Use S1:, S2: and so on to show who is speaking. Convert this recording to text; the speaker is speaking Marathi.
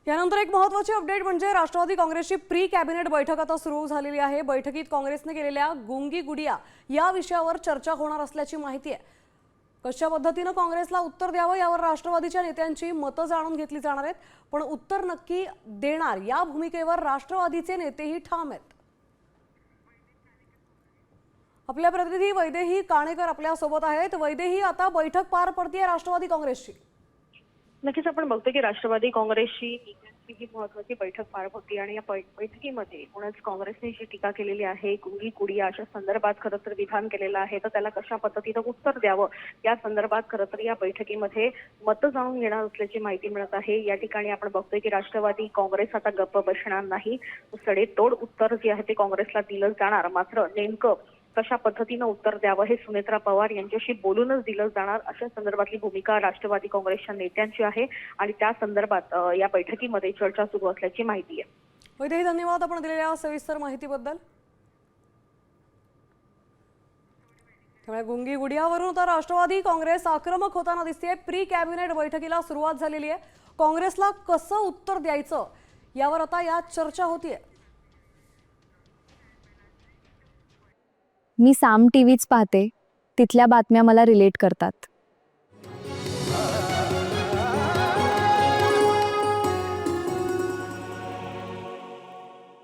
S1: यानंतर एक महत्त्वाची अपडेट म्हणजे राष्ट्रवादी काँग्रेसची प्री कॅबिनेट बैठक आता सुरू झालेली आहे। बैठकीत काँग्रेसने केलेल्या गुंगी गुडिया या विषयावर चर्चा होणार असल्याची माहिती आहे। कशा पद्धतीने काँग्रेसला उत्तर द्यावं यावर राष्ट्रवादीच्या नेत्यांची मतं जाणून घेतली जाणार आहेत, पण उत्तर नक्की देणार या भूमिकेवर राष्ट्रवादीचे नेतेही ठाम आहेत। आपल्या प्रतिनिधी वैदेही काणेकर आपल्या सोबत आहेत। वैदेही, आता बैठक पार पडतीये राष्ट्रवादी काँग्रेसची।
S2: नक्कीच आपण बघतो की राष्ट्रवादी काँग्रेसची ही महत्त्वाची बैठक पार पडते आणि या बैठकीमध्ये एकूणच काँग्रेसने जी टीका केलेली आहे, गुंगी गुडिया अशा संदर्भात खरं तर विधान केलेलं आहे, तर त्याला कशा पद्धतीनं उत्तर द्यावं या संदर्भात खरं तर या बैठकीमध्ये मतं जाणून घेणार असल्याची माहिती मिळत आहे। या ठिकाणी आपण बघतोय की राष्ट्रवादी काँग्रेस आता गप्प बसणार नाही, सडेतोड उत्तर जे आहे ते काँग्रेसला दिलं जाणार। मात्र नेमकं कशा पद्धतीनं उत्तर द्यावं हे सुनेत्रा पवार यांच्याशी बोलूनच दिलं जाणार अशा संदर्भातली भूमिका राष्ट्रवादी काँग्रेसच्या नेत्यांची आहे आणि त्या संदर्भात या बैठकीमध्ये चर्चा सुरू असल्याची माहिती आहे।
S1: वैदेही, धन्यवाद आपण दिलेल्या सविस्तर माहितीबद्दल। त्यामुळे गुंगी गुडियावरून आता राष्ट्रवादी काँग्रेस आक्रमक होताना दिसतेय। प्री कॅबिनेट बैठकीला सुरुवात झालेली आहे। काँग्रेसला कसं उत्तर द्यायचं यावर आता या चर्चा होतीये।
S3: मी साम टीव्हीच पाहते, तिथल्या बातम्या मला रिलेट करतात।